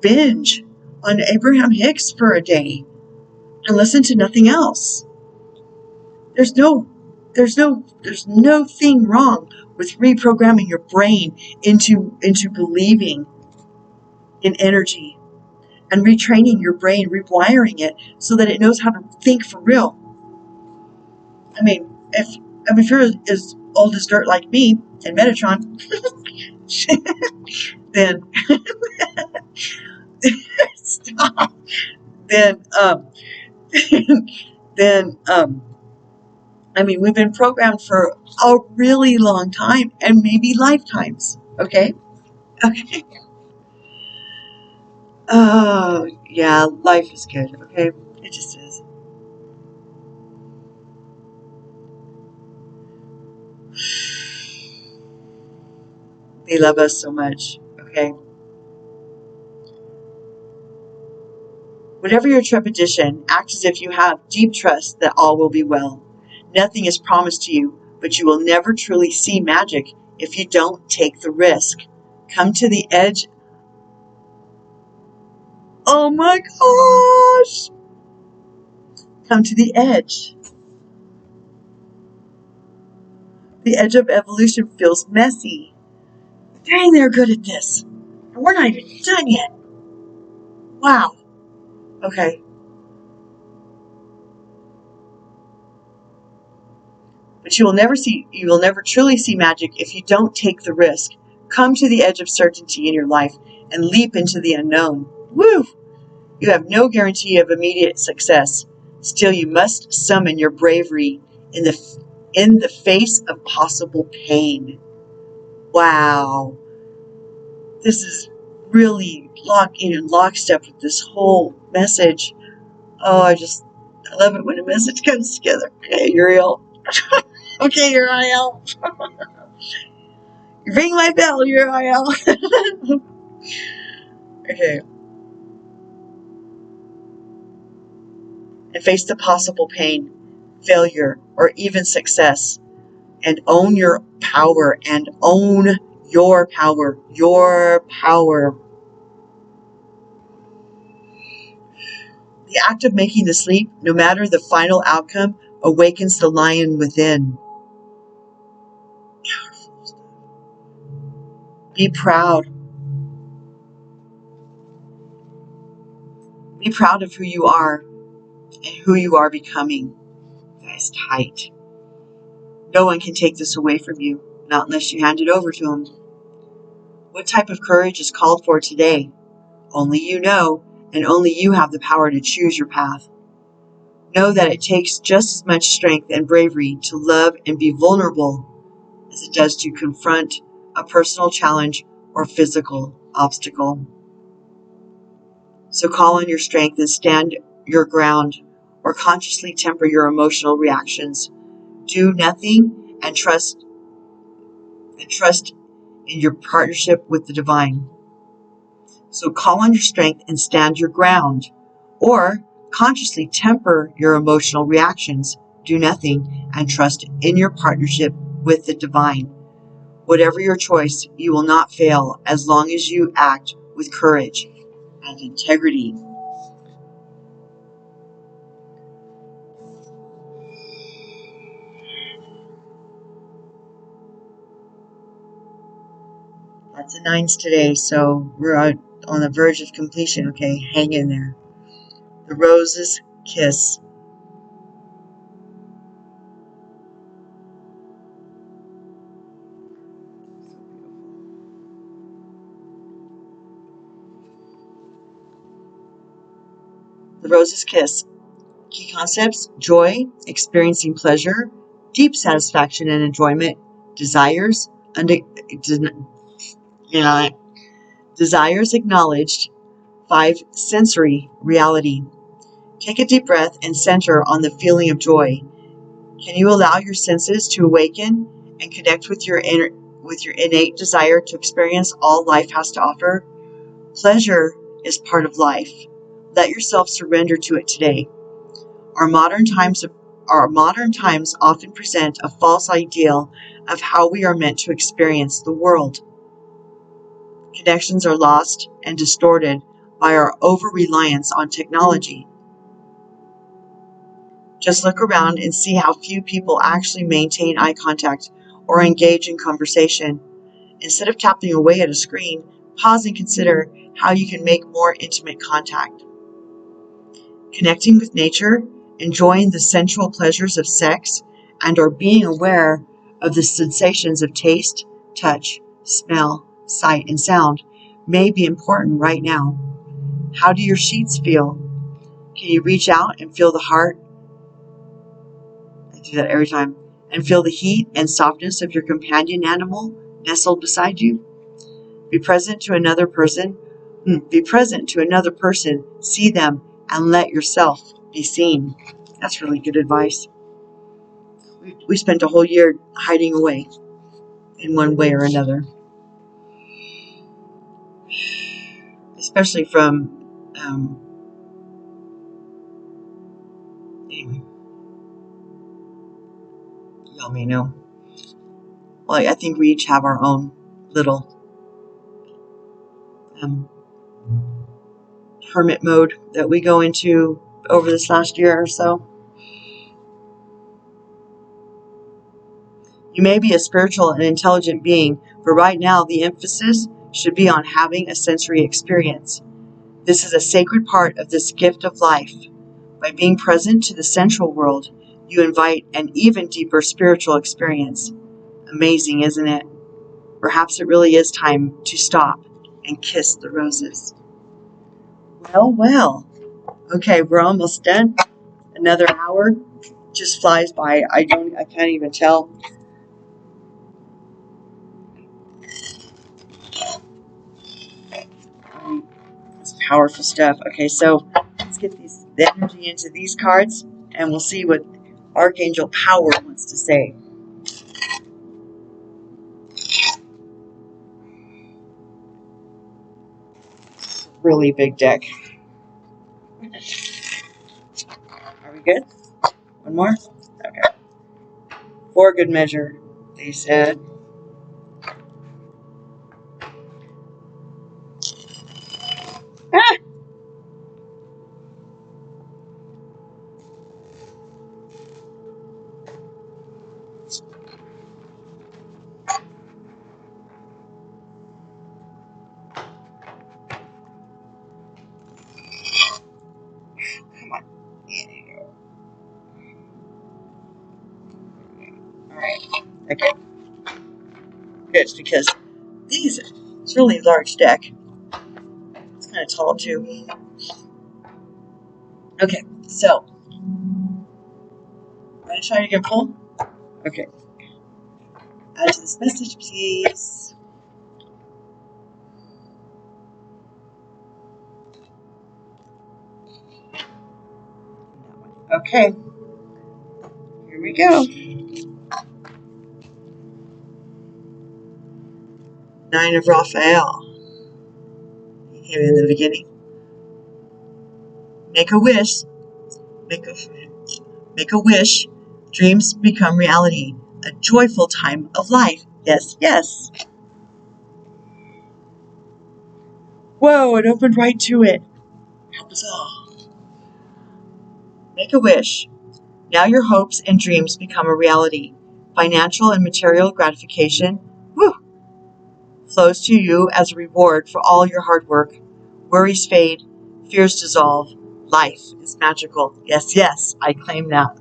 S1: binge on Abraham Hicks for a day and listen to nothing else. There's no thing wrong with reprogramming your brain into believing in energy and retraining your brain, rewiring it so that it knows how to think for real. I mean, if you're as old as dirt like me and Metatron, then stop. Then we've been programmed for a really long time and maybe lifetimes. Okay. Oh, yeah, life is good. Okay. It just is. They love us so much. Okay. Whatever your trepidation, act as if you have deep trust that all will be well. Nothing is promised to you, but you will never truly see magic if you don't take the risk. Come to the edge. Oh my gosh! Come to the edge. The edge of evolution feels messy. Dang, they're good at this. And we're not even done yet. Wow. Okay. But you will never truly see magic if you don't take the risk. Come to the edge of certainty in your life and leap into the unknown. Woo! You have no guarantee of immediate success. Still, you must summon your bravery in the face of possible pain. Wow. This is really in lockstep with this whole message. Oh, I love it when a message comes together. Okay, Uriel. Okay, Uriel. Ring my bell, Uriel. Okay. And face the possible pain, failure, or even success. And own your power. And own your power. Your power. The act of making the leap, no matter the final outcome, awakens the lion within. Be proud. Be proud of who you are. and who you are becoming. That is tight. No one can take this away from you, not unless you hand it over to them. What type of courage is called for today? Only you know, and only you have the power to choose your path. Know that it takes just as much strength and bravery to love and be vulnerable as it does to confront a personal challenge or physical obstacle. So call on your strength and stand your ground, or consciously temper your emotional reactions. Do nothing and trust in your partnership with the divine. So call on your strength and stand your ground, or consciously temper your emotional reactions. Do nothing and trust in your partnership with the divine. Whatever your choice, you will not fail as long as you act with courage and integrity. Lots of nines today, so we're on the verge of completion. Okay, hang in there. The Rose's Kiss. The Rose's Kiss. Key concepts: joy, experiencing pleasure, deep satisfaction and enjoyment, desires, desires acknowledged, 5, sensory reality. Take a deep breath and center on the feeling of joy. Can you allow your senses to awaken and connect with your innate desire to experience all life has to offer? Pleasure is part of life. Let yourself surrender to it today. Our modern times often present a false ideal of how we are meant to experience the world. Connections are lost and distorted by our over-reliance on technology. Just look around and see how few people actually maintain eye contact or engage in conversation. Instead of tapping away at a screen, pause and consider how you can make more intimate contact. Connecting with nature, enjoying the sensual pleasures of sex, and or being aware of the sensations of taste, touch, smell, sight, and sound may be important right now. How do your sheets feel? Can you reach out and feel the heart? I do that every time. And feel the heat and softness of your companion animal nestled beside you? Be present to another person. See them, and let yourself be seen. That's really good advice. We spent a whole year hiding away in one way or another. Especially from, anyway, y'all may know. Well, I think we each have our own little hermit mode that we go into over this last year or so. You may be a spiritual and intelligent being, but right now the emphasis should be on having a sensory experience. This is a sacred part of this gift of life. By being present to the sensual world, you invite an even deeper spiritual experience. Amazing, isn't it? Perhaps it really is time to stop and kiss the roses. Well. Okay, we're almost done. Another hour just flies by. I can't even tell. It's powerful stuff. Okay, so let's get the energy into these cards, and we'll see what Archangel Power wants to say. Really big deck. Are we good? One more? Okay. For good measure, they said. Ah! Come on. Alright. Okay. Good, because it's really large deck. It's kind of tall too. Okay, so I'm going to try to get full. Okay. Add to this message, please. Okay. Here we go. 9 of Raphael. He came in the beginning. Make a wish. Make a wish. Dreams become reality. A joyful time of life. Yes, yes. Whoa, it opened right to it. Help us all. Make a wish. Now your hopes and dreams become a reality. Financial and material gratification flows to you as a reward for all your hard work. Worries fade. Fears dissolve. Life is magical. Yes, yes, I claim that.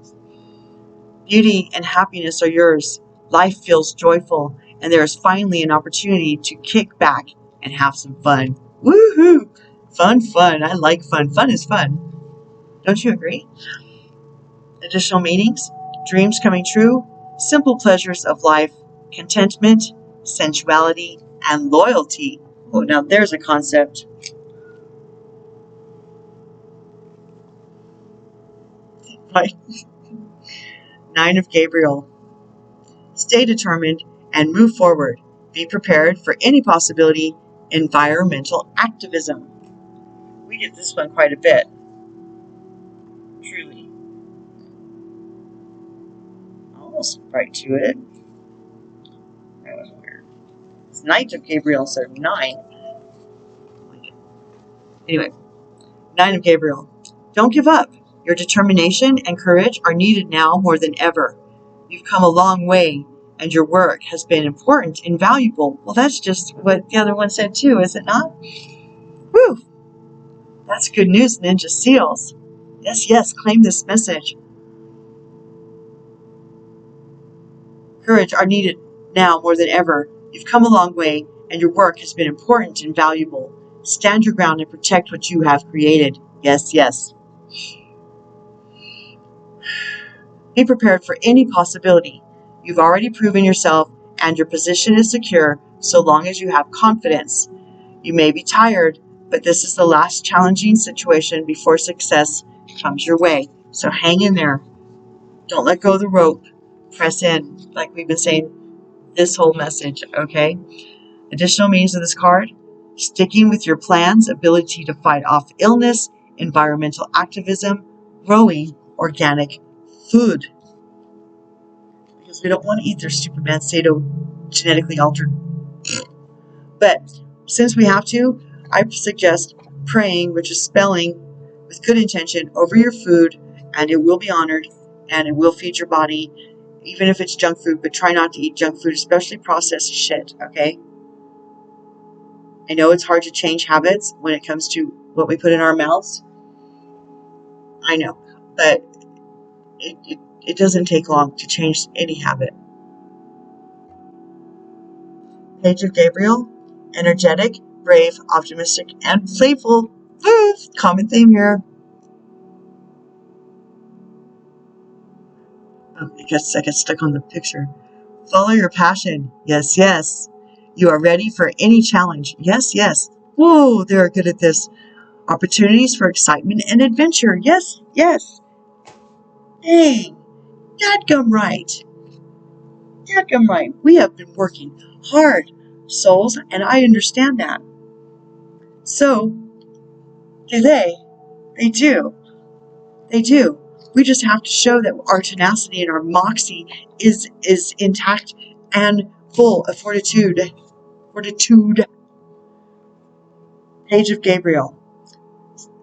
S1: Beauty and happiness are yours. Life feels joyful, and there is finally an opportunity to kick back and have some fun. Woohoo! Fun, fun. I like fun. Fun is fun. Don't you agree? Additional meanings: dreams coming true, simple pleasures of life, contentment, sensuality, and loyalty. Oh, now there's a concept. Right? 9 of Gabriel. Stay determined and move forward. Be prepared for any possibility. Environmental activism. We get this one quite a bit. Truly. Almost right to it. That was weird. It's Knight of Gabriel instead of 9. Anyway, 9 of Gabriel. Don't give up. Your determination and courage are needed now more than ever. You've come a long way, and your work has been important and valuable. Well, that's just what the other one said too, is it not? Whew! That's good news, Ninja Seals. Yes, yes, claim this message. Courage are needed now more than ever. You've come a long way, and your work has been important and valuable. Stand your ground and protect what you have created. Yes, yes. Be prepared for any possibility. You've already proven yourself, and your position is secure so long as you have confidence. You may be tired, but this is the last challenging situation before success comes your way. So hang in there. Don't let go of the rope. Press in, like we've been saying this whole message, okay? Additional meanings of this card: sticking with your plans, ability to fight off illness, environmental activism, growing organic food. Because we don't want to eat their Superman Sato genetically altered. But since we have to, I suggest praying, which is spelling with good intention over your food, and it will be honored, and it will feed your body, even if it's junk food. But try not to eat junk food, especially processed shit, okay? I know it's hard to change habits when it comes to what we put in our mouths. I know, but it doesn't take long to change any habit. Page of Gabriel, energetic, brave, optimistic, and playful. Common theme here. Oh, I guess I got stuck on the picture. Follow your passion. Yes, yes. You are ready for any challenge. Yes, yes. Whoa, they're good at this. Opportunities for excitement and adventure. Yes, yes. Dang. Dadgum right. Dadgum right. We have been working hard, souls, and I understand that. So, do they? They do. They do. We just have to show that our tenacity and our moxie is intact and full of fortitude. Fortitude. Page of Gabriel.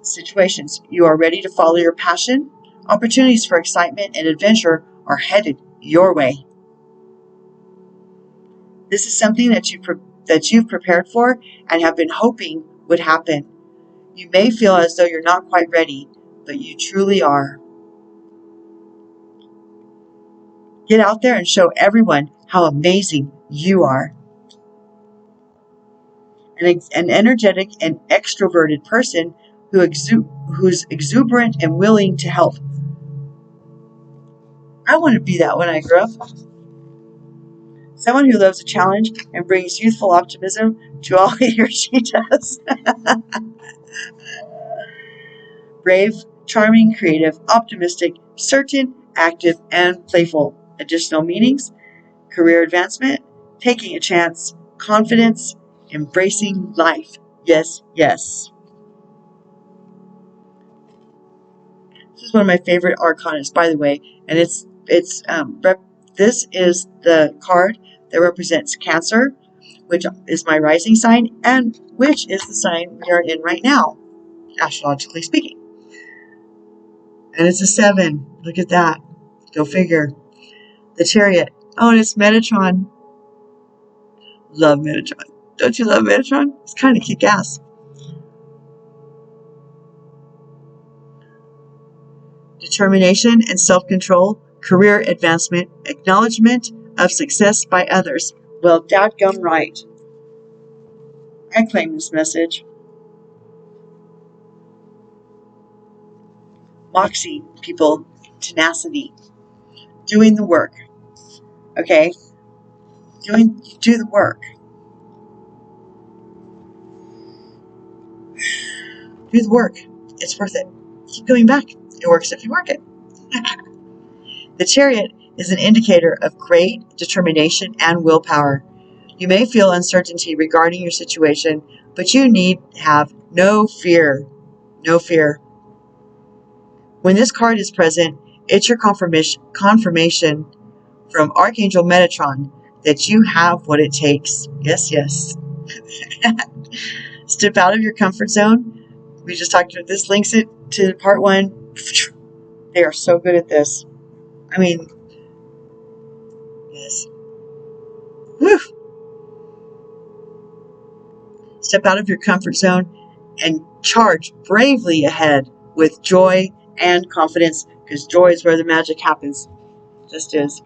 S1: Situations. You are ready to follow your passion. Opportunities for excitement and adventure are headed your way. This is something that you've prepared for and have been hoping would happen. You may feel as though you're not quite ready, but you truly are. Get out there and show everyone how amazing you are. An energetic and extroverted person who's exuberant and willing to help. I want to be that when I grow up. Someone who loves a challenge and brings youthful optimism to all he or she does. Brave, charming, creative, optimistic, certain, active, and playful. Additional meanings: career advancement, taking a chance, confidence, embracing life. Yes, yes. This is one of my favorite arcanas, by the way, and this is the card that represents Cancer, which is my rising sign, and which is the sign we are in right now, astrologically speaking. And it's a 7. Look at that. Go figure. The Chariot. Oh, and it's Metatron. Love Metatron. Don't you love Metatron? It's kind of kick-ass. Determination and self-control, career advancement, acknowledgement of success by others. Well, dadgum right. I claim this message. Moxie, people. Tenacity. Doing the work. Okay? Do the work. Do the work. It's worth it. Keep coming back. It works if you work it. The Chariot is an indicator of great determination and willpower. You may feel uncertainty regarding your situation, but you need have no fear. No fear. When this card is present, it's your confirmation from Archangel Metatron that you have what it takes. Yes, yes. Step out of your comfort zone. We just talked about this. Links it to part 1. They are so good at this. I mean, yes. Whew. Step out of your comfort zone and charge bravely ahead with joy and confidence, because joy is where the magic happens. Just is.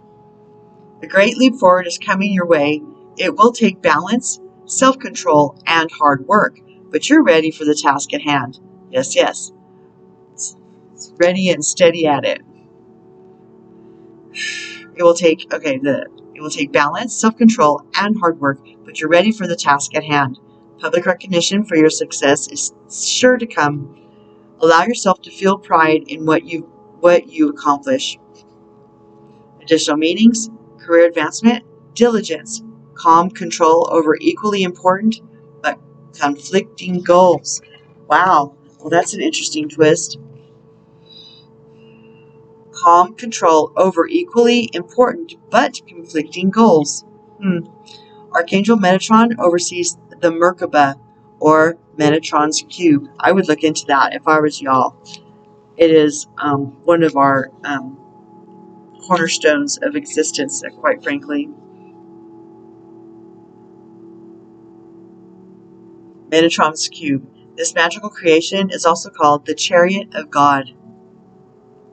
S1: The great leap forward is coming your way. It will take balance, self-control, and hard work, but you're ready for the task at hand. Yes, yes. It's ready and steady at it. It will take balance, self-control, and hard work, but you're ready for the task at hand. Public recognition for your success is sure to come. Allow yourself to feel pride in what you accomplish. Additional meanings: career advancement, diligence, calm control over equally important but conflicting goals. Wow, well, that's an interesting twist. Calm control over equally important but conflicting goals. Archangel Metatron oversees the Merkaba, or Metatron's cube. I would look into that if I was y'all. It is one of our cornerstones of existence, quite frankly. Metatron's cube. This magical creation is also called the Chariot of God.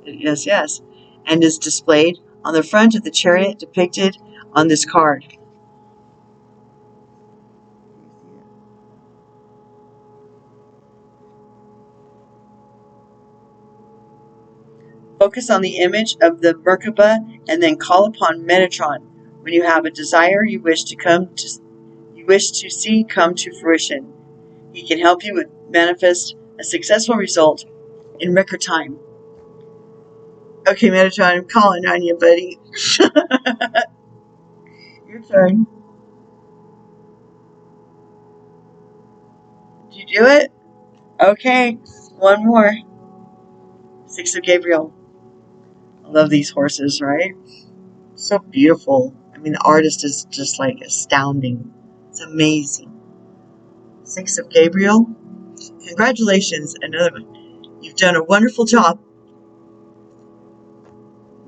S1: Yes, yes. And is displayed on the front of the chariot depicted on this card. Focus on the image of the Merkaba and then call upon Metatron when you have a desire you wish to see come to fruition. He can help you manifest a successful result in record time. Okay, Metatron, I'm calling on you, buddy. Your turn. Did you do it? Okay, one more. 6 of Gabriel. I love these horses, right? So beautiful. I mean, the artist is just like astounding. It's amazing. 6 of Gabriel. Congratulations, another one. You've done a wonderful job.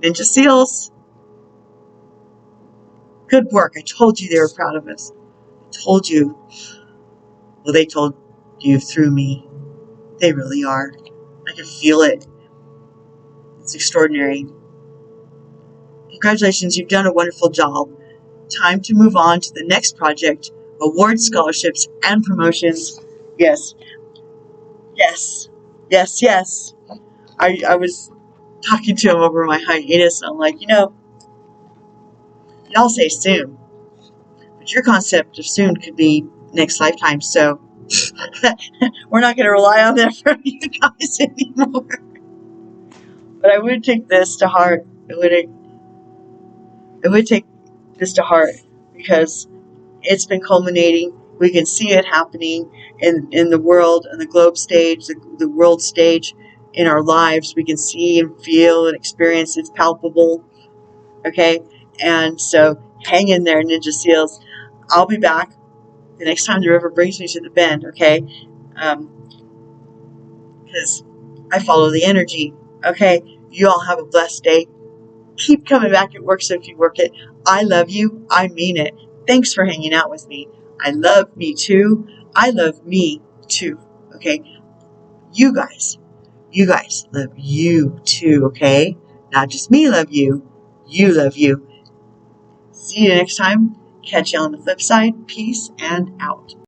S1: Ninja Seals. Good work. I told you they were proud of us. I told you. Well, they told you through me. They really are. I can feel it. It's extraordinary. Congratulations, you've done a wonderful job. Time to move on to the next project, award scholarships and promotions. Yes, yes, yes, yes. I was talking to him over my hiatus, and I'm like, y'all say soon, but your concept of soon could be next lifetime, so we're not going to rely on that from you guys anymore. But I would take this to heart. I would take this to heart because it's been culminating. We can see it happening in the world, in the globe stage, the world stage, in our lives. We can see and feel and experience. It's palpable. Okay? And so hang in there, Ninja Seals. I'll be back the next time the river brings me to the bend, okay? Because I follow the energy. Okay? You all have a blessed day. Keep coming back. It works if you work it. I love you. I mean it. Thanks for hanging out with me. I love me too. I love me too. Okay? You guys love you too. Okay? Not just me love you. You love you. See you next time. Catch you on the flip side. Peace and out.